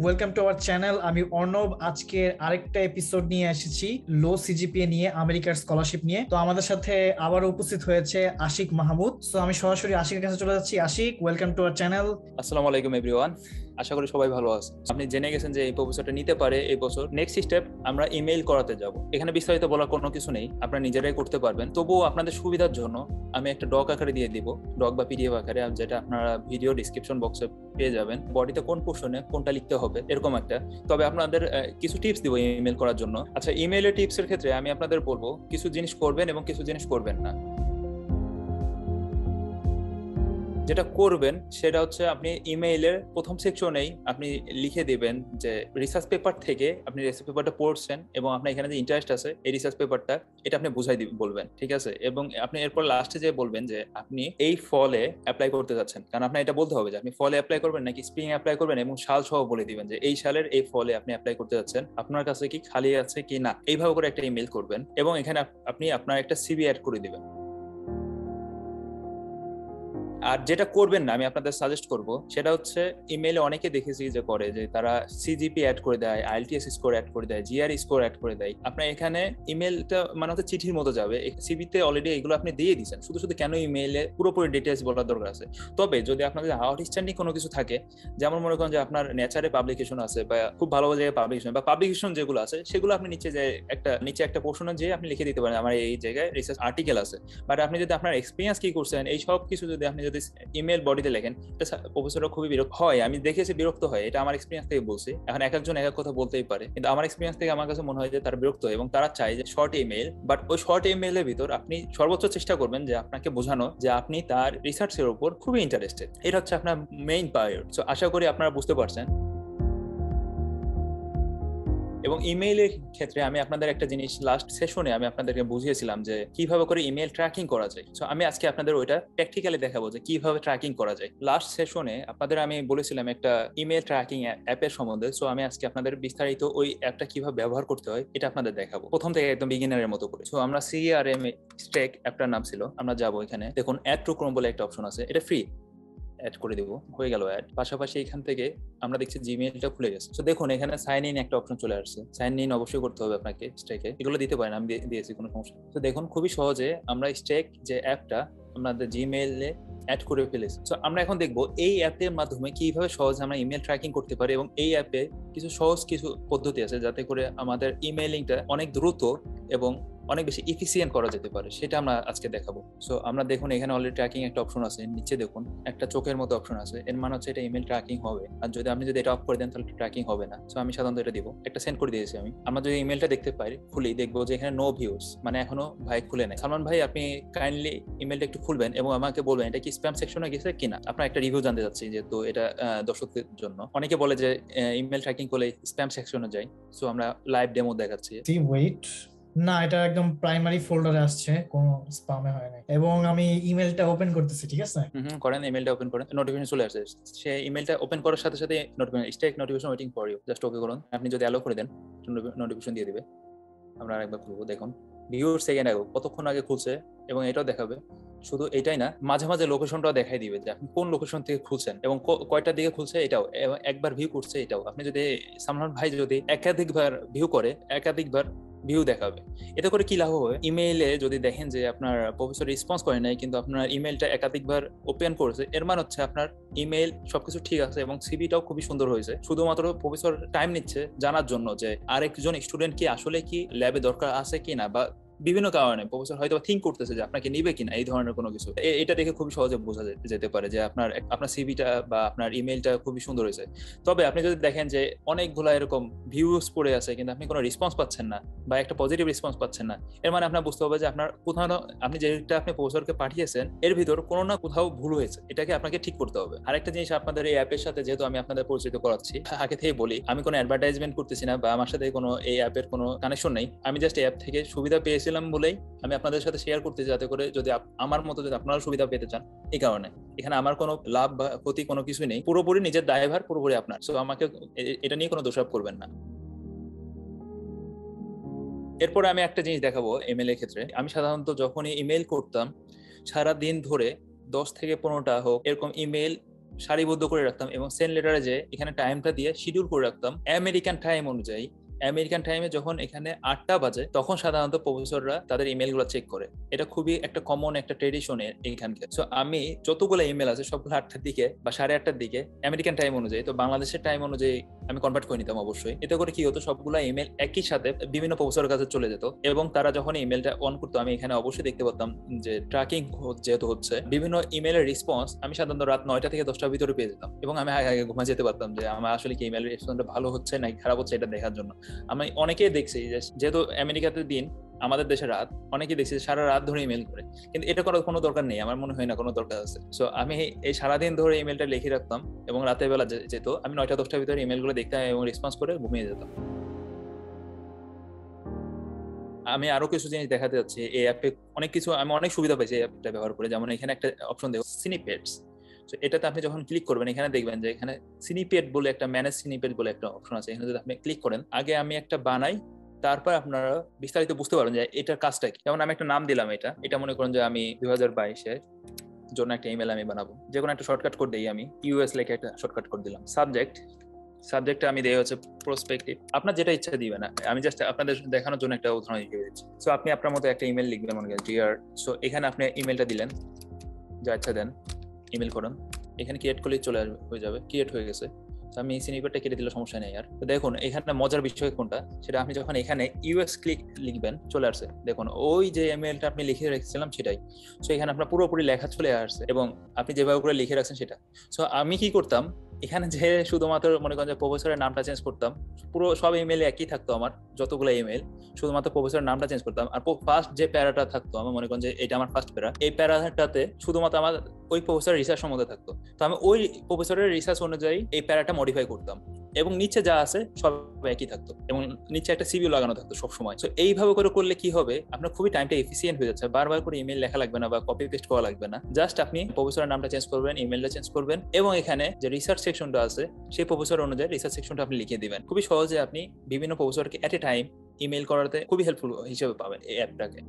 Welcome to our channel. আমি অর্ণব। আজকে আরেকটা এপিসোড নিয়ে এসেছি লো সিজিপিএ নিয়ে, আমেরিকার স্কলারশিপ নিয়ে। তো আমাদের সাথে আবার উপস্থিত হয়েছে আশিক মাহমুদ। তো আমি সরাসরি আশিকের কাছে চলে যাচ্ছি। Ashik, welcome to our channel. আসসালামু আলাইকুম এভরিওয়ান। আশা করি সবাই ভালো আছে। আপনি জেনে গেছেন যে এই প্রফেসরটা নিতে পারে এই বছর। নেক্সট স্টেপ আমরা ইমেইল করাতে যাব। এখানে বিস্তারিত বলার কোনো কিছু নেই, আপনারা নিজেরাই করতে পারবেন। তবুও আপনাদের সুবিধার জন্য আমি একটা ডক আকারে দিয়ে দিব, ডক বা পিডিএফ আকারে, যেটা আপনারা ভিডিও ডিসক্রিপশন বক্সে পেয়ে যাবেন। বডিতে কোন পোর্শনে কোনটা লিখতে হবে এরকম একটা। তবে আপনাদের কিছু টিপস দিব ইমেইল করার জন্য। আচ্ছা, ইমেইলের টিপসের ক্ষেত্রে আমি আপনাদের বলবো কিছু জিনিস করবেন এবং কিছু জিনিস করবেন না। যেটা করবেন সেটা হচ্ছে আপনি ইমেইলের প্রথম সেকশনেই আপনি লিখে দিবেন যে রিসার্চ পেপার থেকে আপনি রিসার্চ পেপারটা পড়ছেন এবং আপনার এখানে যে ইন্টারেস্ট আছে এই রিসার্চ পেপারটা, এটা আপনি বুঝাই বলবেন, ঠিক আছে? এবং আপনি এরপর লাস্টে যে বলবেন যে আপনি এই ফলে অ্যাপ্লাই করতে যাচ্ছেন, কারণ আপনার এটা বলতে হবে যে আপনি ফলে অ্যাপ্লাই করবেন নাকি স্প্রিং অ্যাপ্লাই করবেন, এবং সাল সহ বলে দিবেন যে এই সালের এই ফলে আপনি অ্যাপ্লাই করতে যাচ্ছেন, আপনার কাছে কি খালি আছে কি না, এইভাবে করে একটা ইমেইল করবেন। এবং এখানে আপনি আপনার একটা সিভি অ্যাড করে দিবেন। আর যেটা করবেন না, আমি আপনাদের সাজেস্ট করব, সেটা হচ্ছে ইমেইলে অনেকে দেখেছি যে করে যে তারা সিজিপি অ্যাড করে দেয়, আইএলটিএস স্কোর অ্যাড করে দেয়, জিআরই স্কোর অ্যাড করে দেয়। আপনার এখানে ইমেইলটা মানে হচ্ছে চিঠির মতো যাবে, সিভিতে অলরেডি এগুলো আপনি দিয়ে দিয়েছেন, শুধু শুধু কেন ইমেইলে পুরোপুরি ডিটেলস বলার দরকার আছে? তবে যদি আপনাদের আউটস্ট্যান্ডিং কোনো কিছু থাকে, যেমন মনে করেন যে আপনার নেচারে পাবলিকেশন আছে বা খুব ভালো জায়গায় পাবলিকেশন বা পাবলিকেশন যেগুলো আছে সেগুলো আপনি নিচে একটা পোর্শনে যেয়ে আপনি লিখে দিতে পারেন আমার এই জায়গায় রিসার্চ আর্টিকেল আছে। বাট আপনি যদি আপনার এক্সপিরিয়েন্স কি করছেন এই সব কিছু যদি আপনি ইমেল বডিতে লেখেন, প্রফেসররা খুবই বিরক্ত হয়। আমি দেখেছি বিরক্ত হয়, এটা আমার এক্সপিরিয়েন্স থেকে বলছি। এখন এক একজন এক এক কথা বলতেই পারে, কিন্তু আমার এক্সপিরিয়েন্স থেকে আমার কাছে মনে হয় যে তারা বিরক্ত হয় এবং তারা চায় যে শর্ট ইমেল। বাট ওই শর্ট ইমেইলের ভিতর আপনি সর্বোচ্চ চেষ্টা করবেন যে আপনাকে বোঝানো যে আপনি তার রিসার্চের উপর খুবই ইন্টারেস্টেড। এটা হচ্ছে আপনার মেইন পার্ট। সো আশা করি আপনারা বুঝতে পারছেন। এবং ইমেইলের ক্ষেত্রে আমি আপনাদের একটা জিনিস লাস্ট সেশনে আমি আপনাদেরকে বুঝিয়েছিলাম যে কিভাবে করে ইমেইল ট্র্যাকিং করা যায়। সো আমি আজকে আপনাদের ওইটা প্র্যাকটিক্যালি দেখাবো যে কিভাবে ট্র্যাকিং করা যায়। লাস্ট সেশনে আপনাদের আমি বলেছিলাম একটা ইমেইল ট্র্যাকিং অ্যাপের সম্বন্ধে। সো আমি আজকে আপনাদের বিস্তারিত ওই অ্যাপটা কিভাবে ব্যবহার করতে হয় এটা আপনাদের দেখাবো, প্রথম থেকে একদম বিগিনারের মতো করে। সো আমরা সিআরএম স্টেক অ্যাপটার নাম ছিল, আমরা যাবো এখানে, দেখুন অ্যাড টু ক্রোম বলে একটা অপশন আছে, এটা ফ্রি, অ্যাড করে দেবো, হয়ে গেল অ্যাড। পাশাপাশি এখান থেকে আমরা দেখছি জিমেইলটা খুলে গেছে। তো দেখুন এখানে সাইন ইন একটা অপশন চলে আসছে, সাইন ইন অবশ্যই করতে হবে আপনাকে স্টেকে, এগুলো দিতে পারেন, আমি দিয়েছি, কোনো সমস্যা। তো দেখুন খুবই সহজে আমরা স্টেক যে অ্যাপটা আমাদের জিমেইলে অ্যাড করে ফেলেছি। তো আমরা এখন দেখবো এই অ্যাপের মাধ্যমে কিভাবে সহজে আমরা ইমেল ট্র্যাকিং করতে পারি, এবং এই অ্যাপে কিছু পদ্ধতি আছে যাতে করে আমাদের ইমেইলিংটা অনেক দ্রুত এবং অনেক বেশি এফিসিয়েন্ট করা যেতে পারে, সেটা আমরা আজকে দেখাবো। সো আমরা দেখুন এখানে অলরেডি ট্র্যাকিং একটা অপশন আছে, নিচে দেখুন একটা চোখের মতো অপশন আছে, এর মানে হচ্ছে এটা ইমেল ট্র্যাকিং হবে। আর আপনি যদি এটা অফ করে দেন তাহলে ট্র্যাকিং হবে না। সো আমি সাধারণত এটা দিব, একটা সেন্ড করে দিয়েছি আমি। আমরা যদি ইমেলটা দেখতে পাই, খুলি, দেখবো যে এখানে নো ভিউস, মানে এখনো ভাই খুলে নেই। সালমান ভাই, আপনি কাইন্ডলি ইমেলটা একটু খুলবেন এবং আমাকে বলবেন এটা কি স্প্যাম সেকশনে গেছে কিনা। আপনার একটা রিভিউ জানতে চাচ্ছি, যেহেতু এটা দর্শকদের জন্য। অনেকে বলে যে ইমেল ট্র্যাকিং করলে স্প্যাম সেকশনে যায়। সো আমরা লাইভ ডেমো দেখাচ্ছি। ওয়েট, না, এটা একদম প্রাইমারি ফোল্ডারে আসছে, কোনো স্প্যামে হয় না। এবং আমি ইমেলটা ওপেন করতেছি, ঠিক আছে? করেন, ইমেলটা ওপেন করেন, নোটিফিকেশন চলে আসছে। সে ইমেলটা ওপেন করার সাথে সাথে stake notification waiting for you, just okay করুন। আপনি যদি অ্যালো করে দেন নোটিফিকেশন দিয়ে দিবে। আমরা আরেকবার খুলবো, দেখুন ভিউর সেকেন্ড আগে কতক্ষণ আগে খুলছে, এবং এটাও দেখাবে। শুধু এটাই না, মাঝে মাঝে লোকেশনটাও দেখাই দিবে যে আপনি কোন লোকেশন থেকে খুলছেন এবং কয়টার দিকে খুলছে এটাও, এবং একবার ভিউ করছে এটাও। আপনি যদি সালমান ভাই যদি একাধিকবার ভিউ করে, একাধিকবার ভিউ দেখাবে। এতে করে কি লাভ হবে, ইমেইলে যদি দেখেন যে আপনার প্রফেসর রেসপন্স করে নাই কিন্তু আপনার ইমেইলটা একাধিকবার ওপেন করেছে, এর মানে হচ্ছে আপনার ইমেইল সবকিছু ঠিক আছে এবং সিভিটাও খুবই সুন্দর হয়েছে। শুধুমাত্র প্রফেসর টাইম নিচ্ছে জানার জন্য যে আরেকজন স্টুডেন্ট কি আসলে কি ল্যাবে দরকার আছে কিনা, বা বিভিন্ন কারণে প্রফেসর হয়তো থিঙ্ক করতেছে যে আপনাকে নিবে কিনা, এই ধরনের কোনো কিছু। এটা দেখে খুবই সহজে বোঝা যেতে পারে যে আপনার সিভিটা বা আপনার ইমেইলটা খুবই সুন্দর হয়েছে। তবে আপনি যদি দেখেন যে অনেকগুলো এরকম ভিউজ পড়ে আছে কিন্তু আপনি কোনো রেসপন্স পাচ্ছেন না বা একটা পজিটিভ রেসপন্স পাচ্ছেন না, এর মানে আপনার বুঝতে হবে যে আপনার কোথাও আপনি যেটা আপনি প্রফেসরকে পাঠিয়েছেন এর ভিতর কোনো না কোথাও ভুল হয়েছে, এটাকে আপনাকে ঠিক করতে হবে। আরেকটা জিনিস, আপনাদের এই অ্যাপের সাথে যেহেতু আমি আপনাদের পরিচিত করাচ্ছি, আগে থেকে বলি আমি কোনো অ্যাডভার্টাইজমেন্ট করতেছি না বা আমার সাথে কোনো এই অ্যাপের কোনো কানেকশন নেই। আমি জাস্ট এই অ্যাপ থেকে সুবিধা পেয়েছিলাম বলেই আমি আপনাদের সাথে শেয়ার করতেছি, যাতে করে যদি আমার মতো যদি আপনারা সুবিধা পেতে চান। এই কারণে এখানে আমার কোনো লাভ বা ক্ষতি কোনো কিছুই নেই, পুরোপুরি নিজের দায়ভার পুরোপুরি আপনার। সো আমাকে এটা নিয়ে কোনো দোষারোপ করবেন না। এরপরে আমি একটা জিনিস দেখাবো ইমেল এর ক্ষেত্রে। আমি সাধারণত যখনই ইমেল করতাম সারা দিন ধরে 10 থেকে 15টা হোক এরকম ইমেল সারিবদ্ধ করে রাখতাম এবং সেন্ড লেটারে যে এখানে টাইমটা দিয়ে শিডিউল করে রাখতাম আমেরিকান টাইম অনুযায়ী। আমেরিকান টাইমে যখন এখানে 8টা বাজে তখন সাধারণত প্রফেসররা তাদের ইমেল গুলো চেক করে। এটা খুবই একটা কমন একটা ট্রেডিশন এইখানকার। সো আমি যতগুলো ইমেল আছে সবগুলো 8টার দিকে বা 8:30টার দিকে আমেরিকান টাইম অনুযায়ী, তো বাংলাদেশের টাইম অনুযায়ী আমি কনভার্ট করে নিতাম অবশ্যই। এতে করে কি হতো, সবগুলো ইমেল একই সাথে বিভিন্ন প্রফেসরের কাছে চলে যেত এবং তারা যখন ইমেলটা অন করতো আমি এখানে অবশ্যই দেখতে পারতাম যে ট্র্যাকিং যেহেতু হচ্ছে বিভিন্ন ইমেলের রেসপন্স আমি সাধারণত রাত 9টা থেকে 10টার ভিতরে পেয়ে যেতাম এবং আমি আগে ঘুমা যেতে পারতাম যে আমার আসলে কি ইমেলের রেসপন্সটা ভালো হচ্ছে নাকি খারাপ হচ্ছে এটা দেখার জন্য। আমি অনেকেই দেখছি যে যেহেতু আমেরিকাতে দিন আমাদের দেশে রাত, অনেকেই দেখছি সারা রাত ধরে ইমেল করে, কিন্তু এটা করার কোনো দরকার নেই, আমার মনে হয় না কোনো দরকার আছে। সো আমি এই সারাদিন ধরে ইমেলটা লিখে রাখতাম এবং রাতের বেলা যেত আমি 9টা-10টার ভিতরে ইমেলগুলো দেখতাম এবং রেসপন্স করে ঘুমিয়ে যেতাম। আমি আরো কিছু জিনিস দেখাতে যাচ্ছি এই অ্যাপে, অনেক কিছু আমি অনেক সুবিধা পাইছি এই অ্যাপটা ব্যবহার করে। যেমন এখানে একটা অপশন দেখো সিনিপেটস, তো এটাতে আপনি যখন ক্লিক করবেন এখানে দেখবেন যে এখানে সিনিপেট বলে একটা ম্যানেজ সিনিপেট বলে একটা অপশন আছে। এখানে যদি আপনি ক্লিক করেন, আগে আমি একটা বানাই, তারপর আপনারা বিস্তারিত বুঝতে পারবেন যে এটার কাজটা কি। যেমন আমি একটা নাম দিলাম, এটা মনে করেন যে আমি 2022-এর জন্য একটা ইমেল আমি বানাবো, যে কোনো একটা শর্টকাট কোড দিই, আমি ইউএস লেখে একটা শর্টকাট কোড দিলাম। সাবজেক্টটা আমি দেই হচ্ছে প্রসপেক্টিভ, আপনার যেটা ইচ্ছা দিবেন, আমি জাস্ট আপনাদের দেখানোর জন্য একটা উদাহরণ হিসেবে দিচ্ছি। সো আপনি আপনার মতো একটা ইমেল লিখবেন, মনে করেন ডিয়ার। সো এখানে আপনি ইমেলটা দিলেন, যা ইচ্ছা দেন, ইমেল করুন, এখানে ক্রিয়েট করলেই চলে আসবে, হয়ে যাবে, ক্রিয়েট হয়ে গেছে। আমি সিনিপেটটা কেটে দিলে সমস্যা নেই আর। তো দেখুন এখানে মজার বিষয় কোনটা, সেটা আপনি যখন এখানে ইউএস ক্লিক লিখবেন চলে আসছে, দেখুন ওই যে ইমেলটা আপনি লিখে রেখেছিলাম সেটাই। সো এখানে আপনার পুরোপুরি লেখা চলে আসছে এবং আপনি যেভাবে করে লিখে রাখছেন সেটা। সো আমি কি করতাম, এখানে যে শুধুমাত্র মনে করেন যে প্রফেসরের নামটা চেঞ্জ করতাম, পুরো সব ইমেলে একই থাকতো আমার যতগুলো ইমেল, শুধুমাত্র প্রফেসরের নামটা চেঞ্জ করতাম। আর ফার্স্ট যে প্যারাটা থাকতো, আমার মনে করেন যে এটা আমার ফার্স্ট প্যারা, এই প্যারাটাতে শুধুমাত্র আমার ওই প্রফেসরের রিসার্চ সম্বন্ধে থাকতো। তো আমি ওই প্রফেসরের রিসার্চ অনুযায়ী এই প্যারাটা মডিফাই করতাম এবং নিচে যা আছে সব একই থাকতো এবং নিচে একটা সিভিও লাগানো থাকতো সবসময়। তো এইভাবে করে করলে কি হবে, আপনার খুবই টাইমটা এফিসিয়েন্ট হয়ে যাচ্ছে, বারবার করে ইমেল লেখা লাগবে না বা কপি পেস্ট করা লাগবে না। জাস্ট আপনি প্রফেসরের নামটা চেঞ্জ করবেন, ইমেলটা চেঞ্জ করবেন এবং এখানে যে রিসার্চ সেকশনটা আছে সেই প্রফেসর অনুযায়ী রিসার্চ সেকশনটা আপনি লিখে দিবেন। খুবই সহজে আপনি বিভিন্ন প্রফেসরকে এট এ টাইম ইমেল করাতে খুবই হেল্পফুল হিসেবে পাবেন এই অ্যাপটাকে।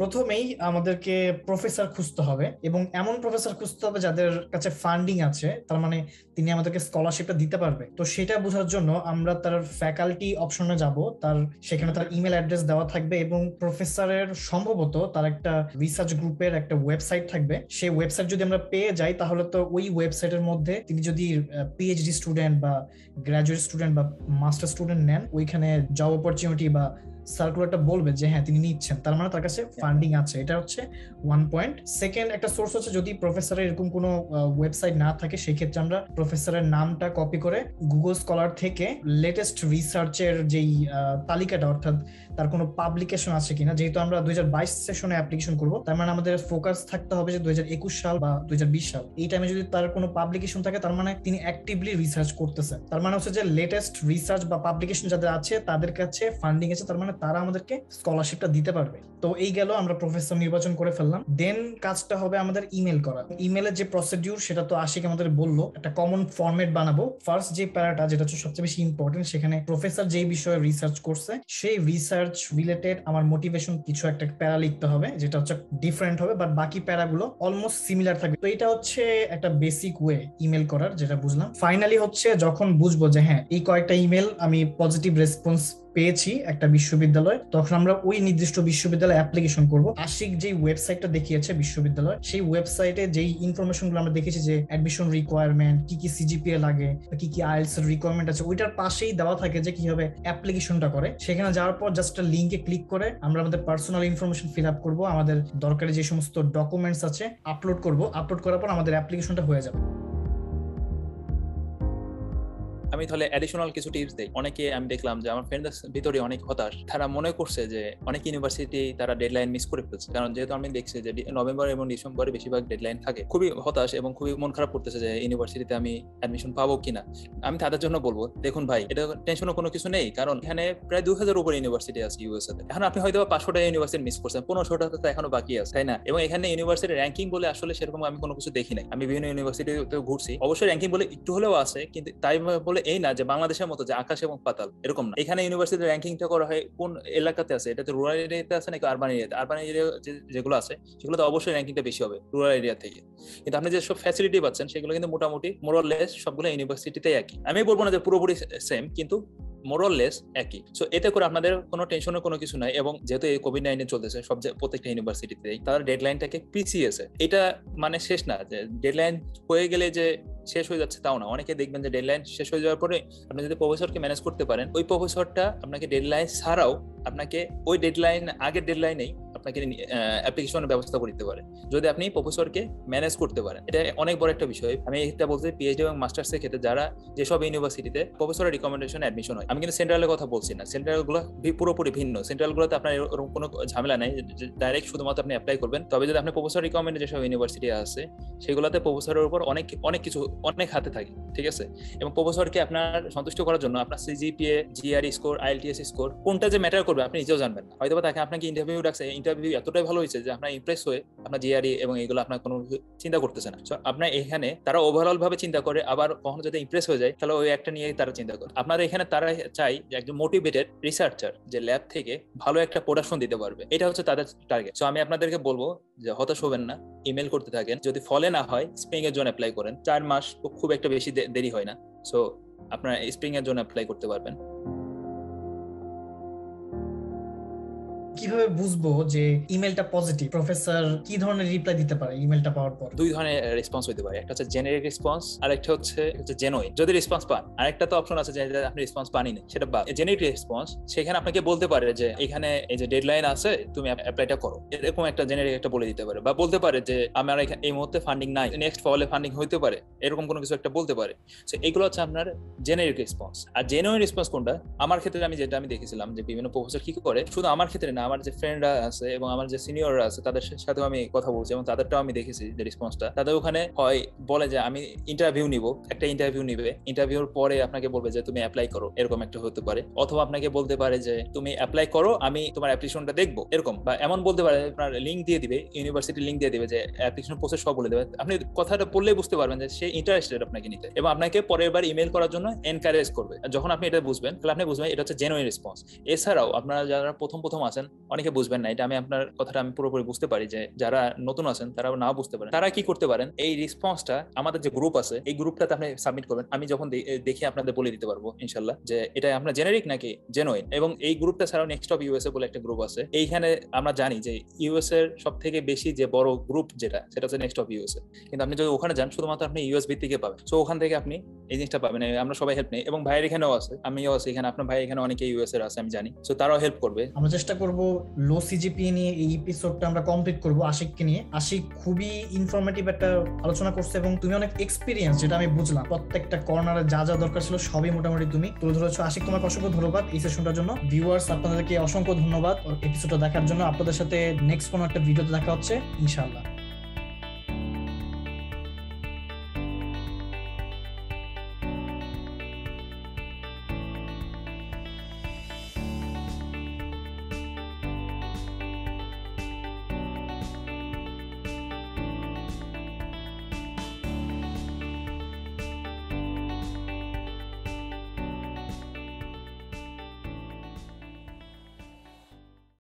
প্রথমেই আমাদেরকে প্রফেসর খুঁজতে হবে এবং এমন প্রফেসর খুঁজতে হবে যাদের কাছে ফান্ডিং আছে, তার মানে তিনি আমাদেরকে স্কলারশিপটা দিতে পারবে। তো সেটা বোঝার জন্য আমরা তার ফ্যাকাল্টি অপশনে যাব, সেখানে তার ইমেল অ্যাড্রেস দেওয়া থাকবে এবং প্রফেসরের সম্ভবত তার একটা রিসার্চ গ্রুপের একটা ওয়েবসাইট থাকবে। সেই ওয়েবসাইট যদি আমরা পেয়ে যাই তাহলে তো ওই ওয়েবসাইটের মধ্যে তিনি যদি পিএইচডি স্টুডেন্ট বা গ্রাজুয়েট স্টুডেন্ট বা মাস্টার স্টুডেন্ট নেন, ওইখানে জব অপরচুনিটি বা সার্কুলারটা বলবে যে হ্যাঁ তিনি নিচ্ছেন, তার মানে তার কাছে ফান্ডিং আছে। এটা হচ্ছে 1 পয়েন্ট। সেকেন্ড একটা সোর্স হচ্ছে যদি প্রফেসরের এরকম কোনো ওয়েবসাইট না থাকে, সেই ক্ষেত্রে আমরা প্রফেসরের নামটা কপি করে গুগল স্কলার থেকে লেটেস্ট রিসার্চের যেই তালিকাটা, অর্থাৎ তার কোনো পাবলিকেশন আছে কিনা, যেহেতু আমরা 2022 সেশনে অ্যাপ্লিকেশন করব, তার মানে আমাদের ফোকাস থাকতে হবে যে 2021 সাল বা 2020 সাল, এই টাইমে যদি তার কোনো পাবলিকেশন থাকে তার মানে তিনি অ্যাক্টিভলি রিসার্চ করতেছেন। তার মানে হচ্ছে যে লেটেস্ট রিসার্চ বা পাবলিকেশন যাদের আছে তাদের কাছে ফান্ডিং আছে, তার মানে তারা আমাদেরকে স্কলারশিপটা দিতে পারবে। তো এই গেল, আমরা প্রফেসর নির্বাচন করে ফেললাম। দেন কাজটা হবে আমাদের ইমেল করা। ইমেলের যে প্রসিডিউর সেটা তো আশিক আমাদের বললো, একটা কমন ফরম্যাট বানাবো। ফার্স্ট যে প্যারাটা, যেটা হচ্ছে সবচেয়ে বেশি ইম্পর্টেন্ট, সেখানে প্রফেসর যেই বিষয়ে রিসার্চ করছে সেই রিসার্চ রিলেটেড আমার মোটিভেশন কিছু একটা প্যারা লিখতে হবে, যেটা হচ্ছে ডিফারেন্ট হবে, বাট বাকি প্যারাগুলো অলমোস্ট সিমিলার থাকবে। তো এটা হচ্ছে একটা বেসিক ওয়ে ইমেল করার, যেটা বুঝলাম। ফাইনালি হচ্ছে যখন বুঝবো যে হ্যাঁ এই কয়েকটা ইমেল আমি পজিটিভ রেসপন্স পেয়েছি একটা বিশ্ববিদ্যালয়, তখন আমরা ওই নির্দিষ্ট বিশ্ববিদ্যালয়ে অ্যাপ্লিকেশন করব। আশিক যেই ওয়েবসাইটটা দেখিয়েছে বিশ্ববিদ্যালয়, সেই ওয়েবসাইটে যেই ইনফরমেশন গুলো আমরা দেখেছি যে অ্যাডমিশন রিকোয়ারমেন্ট, কি কি সিজিপিএ লাগে, কি কি আইএলটিএস এর রিকোয়ারমেন্ট আছে, ওইটার পাশেই দেওয়া থাকে যে কিভাবে অ্যাপ্লিকেশনটা করে। সেখানে যাওয়ার পর জাস্ট একটা লিংকে ক্লিক করে আমরা আমাদের পার্সোনাল ইনফরমেশন ফিল আপ করবো, আমাদের দরকারি যে সমস্ত ডকুমেন্টস আছে আপলোড করব। আপলোড করার পর আমাদের অ্যাপ্লিকেশনটা হয়ে যাবে। আমি তাহলে অ্যাডিশনাল কিছু টিপস দেই। অনেকে আমি দেখলাম যে আমার ফ্রেন্ডদের ভিতরে অনেক হতাশ, তারা মনে করছে যে অনেক ইউনিভার্সিটি তারা ডেডলাইন মিস করে ফেলছে, কারণ যেহেতু আমি দেখছি যে নভেম্বর এবং ডিসেম্বরে বেশিরভাগ ডেডলাইন থাকে। খুবই হতাশ এবং খুবই মন খারাপ করতেছে যে ইউনিভার্সিটিতে আমি অ্যাডমিশন পাবো কিনা। আমি তাদের জন্য বলবো, দেখুন ভাই, এটা টেনশনের কোনো কিছু নেই, কারণ এখানে প্রায় 2000 উপরে ইউনিভার্সিটি আছে ইউএসএ তে। এখন আপনি হয়তো 500টা ইউনিভার্সিটি মিস করছেন, 1500টা তো এখনো বাকি আছে, তাই না? এবং এখানে ইউনিভার্সিটি র্যাঙ্কিং বলে আসলে সেরকম আমি কোনো কিছু দেখি নাই। আমি বিভিন্ন ইউনিভার্সিটিতে ঘুরছি, অবশ্যই র্যাঙ্কিং বলে একটু হলেও আছে, কিন্তু তাই বলে আসলে এই না যে বাংলাদেশের মতো যে আকাশ এবং পাতাল, এরকম না। এখানে ইউনিভার্সিটির র্যাঙ্কিংটা করা হয় কোন এলাকাতে আছে, এটা তো রুরাল এরিয়াতে আছে নাকি আরবান এরিয়াতে। আরবান এরিয়া যেগুলো আছে সেগুলো তো অবশ্যই র্যাঙ্কিংটা বেশি হবে রুরাল এরিয়া থেকে, কিন্তু আপনি যেসব ফ্যাসিলিটি পাচ্ছেন সেগুলো কিন্তু মোটামুটি মোরলেস সবগুলো ইউনিভার্সিটিতেই একই। আমি বলবো না যে পুরোপুরি সেম, কিন্তু মোরলেস একই। সো এতে করে আপনাদের কোনো টেনশনের কোনো কিছু নাই। এবং যেহেতু এই কোভিড-19 চলতেছে প্রত্যেকটা ইউনিভার্সিটিতেই, তার ডেডলাইনটাকে পিছিয়েছে। এটা মানে শেষ না যে ডেডলাইন হয়ে গেলে যে শেষ হয়ে যাচ্ছে তাও না। অনেকে দেখবেন যে ডেডলাইন শেষ হয়ে যাওয়ার পরে আপনি যদি প্রফেসরকে ম্যানেজ করতে পারেন, ওই প্রফেসরটা আপনাকে ডেডলাইন ছাড়াও আপনাকে ওই ডেডলাইন আগের ডেডলাইনেই আপনাকে অ্যাপ্লিকেশনের ব্যবস্থা করে দিতে পারে, যদি আপনি প্রফেসরকে ম্যানেজ করতে পারেন। এটা অনেক বড় একটা বিষয়। আমি এটা বলতে পিএইচডি এবং মাস্টার্স এর ক্ষেত্রে যারা যেসব ইউনিভার্সিটিতে প্রফেসরের রিকমেন্ডেশন অ্যাডমিশন হয়, আমি কিন্তু সেন্ট্রালের কথা বলছি না, সেন্ট্রাল গুলো পুরোপুরি ভিন্ন। সেন্ট্রাল গুলোতে আপনার এরকম কোনো ঝামেলা নাই, ডাইরেক্ট শুধুমাত্র আপনি অ্যাপ্লাই করবেন। তবে যদি আপনি প্রফেসর রিকমেন্ডে যেসব ইউনিভার্সিটি আছে সেগুলোতে প্রফেসরের উপর অনেক কিছু অনেক হাতে থাকে, ঠিক আছে। এবং প্রফেসরকে আপনার সন্তুষ্ট করার জন্য আপনার CGPA, GRE score, IELTS score কোনটা যে ম্যাটার করবে আপনি নিজেও জানবেন না। হয়তো তাকে আপনাকে ইন্টারভিউ ডাকছে, ইন্টারভিউ এতটাই ভালো হয়েছে যে আপনার ইমপ্রেস হয়ে আপনার জিআরই এবং এগুলো আপনার কোনো চিন্তা করতেছে না। সো আপনার এখানে তারা ওভারঅল ভাবে চিন্তা করে, আবার কখনো যদি ইমপ্রেস হয়ে যায় তাহলে ওই একটা নিয়ে তারা চিন্তা করে। আপনার এখানে তারা চাই যে একজন মোটিভেটেড রিসার্চার যে ল্যাব থেকে ভালো একটা প্রোডাকশন দিতে পারবে, এটা হচ্ছে তাদের টার্গেট। সো আমি আপনাদেরকে বলবো যে হতাশ হবেন না, ইমেল করতে থাকেন। যদি ফলে না হয় স্প্রিং এর জন্য অ্যাপ্লাই করেন, 4 মাস খুব একটা বেশি দেরি হয় না। সো আপনারা স্প্রিং এর জন্য অ্যাপ্লাই করতে পারবেন। কিভাবে বুঝবো যে ইমেলটা পজিটিভ? প্রফেসর কি ধরনের রিপ্লাই দিতে পারে ইমেলটা পাওয়ার পর? 2 ধরনের রেসপন্স হতে পারে, একটা হচ্ছে জেনারিক রেসপন্স আর একটা হচ্ছে জেনুইন। যদি রেসপন্স পান, আরেকটা তো অপশন আছে যে আপনি রেসপন্স পানই না, সেটা বাদ। জেনারিক রেসপন্স, সেখানে আপনাকে বলতে পারে যে এখানে এই যে ডেডলাইন আছে তুমি অ্যাপ্লাইটা করো, এরকম একটা জেনারিক একটা বলে দিতে পারে। বা বলতে পারে যে আমার এখানে এই মুহূর্তে ফান্ডিং নাই, নেক্সট ফলে ফান্ডিং হইতে পারে, এরকম কোনো কিছু একটা বলতে পারে। সো এগুলো হচ্ছে আপনার জেনারিক রেসপন্স। আর জেনুইন রেসপন্স কোনটা? আমার ক্ষেত্রে আমি দেখেছিলাম যে বিভিন্ন প্রফেসর কি করে, শুধু আমার ক্ষেত্রে না, আমার যে ফ্রেন্ডরা আছে এবং আমার যে সিনিয়ররা আছে তাদের সাথেও আমি কথা বলছি এবং তাদেরটাও আমি দেখেছি যে রেসপন্সটা তাদের ওখানে হয় বলে যে আমি ইন্টারভিউ নিব, একটা ইন্টারভিউ নিবে, ইন্টারভিউর পরে আপনাকে বলবে যে তুমি অ্যাপ্লাই করো, এরকম একটা হতে পারে। অথবা আপনাকে বলতে পারে যে তুমি অ্যাপ্লাই করো, আমি তোমার অ্যাপ্লিকেশনটা দেখবো, এরকম। বা এমন বলতে পারে আপনার লিঙ্ক দিয়ে দিবে, ইউনিভার্সিটি লিঙ্ক দিয়ে দিবে, যে অ্যাপ্লিকেশন প্রসেস সব বলে দেবে। আপনি কথাটা বললেই বুঝতে পারবেন যে সে ইন্টারেস্টেড আপনাকে নিতে এবং আপনাকে পরের বার ইমেল করার জন্য এনকারেজ করবে। যখন আপনি এটা বুঝবেন তাহলে আপনি বুঝবেন এটা হচ্ছে জেনুইন রেসপন্স। এছাড়াও আপনারা যারা প্রথম আছেন অনেকে বুঝবেন না এটা, আমি আপনার কথাটা আমি পুরোপুরি বুঝতে পারি যে যারা নতুন আছেন তারা নাও বুঝতে পারেন। তারা কি করতে পারেন, এই রেসপন্সটা আমাদের যে গ্রুপ আছে এই গ্রুপটাতে আপনি সাবমিট করবেন। আমি যখন দেখে আপনাদের বলে দিতে পারবো ইনশাল্লাহ যে এটা আপনার জেনারিক নাকি জেনুইন। এবং এই গ্রুপটা ছাড়াও নেক্সট অফ ইউএসএ বলে একটা গ্রুপ আছে। এইখানে আমরা জানি যে ইউএস এর সব থেকে বেশি যে বড় গ্রুপ যেটা, সেটা হচ্ছে নেক্সট অফ ইউএসএ। কিন্তু আপনি যদি ওখানে যান শুধুমাত্র আপনি ইউএস ভিত্তিকে পাবেন। সো ওখান থেকে আপনি এই জিনিসটা পাবেন। আমরা সবাই হেল্প নেই এবং ভাইয়ের এখানেও আছে, আমিও আছি এখানে, আপনার ভাই এখানে অনেকে ইউএস এর আছে আমি জানি। সো তারাও হেল্প করবে। আমরা চেষ্টা করব লো সিজিপিএ নিয়ে এই এপিসোডটা আমরা কমপ্লিট করব আশিককে নিয়ে। আশিক খুবই ইনফরমেটিভ একটা আলোচনা করছে এবং তুমি অনেক এক্সপিরিয়েন্স, যেটা আমি বুঝলাম। প্রত্যেকটা কর্নারে যা যা দরকার ছিল সবই মোটামুটি তুমি তুলে ধরেছো। আশিক, তোমাকে অসংখ্য ধন্যবাদ এই সেশনটার জন্য। ভিউয়ার্স, আপনাদেরকে অসংখ্য ধন্যবাদ এপিসোডটা দেখার জন্য। আপনাদের সাথে নেক্সট কোনো একটা ভিডিওতে দেখা হচ্ছে ইনশাআল্লাহ।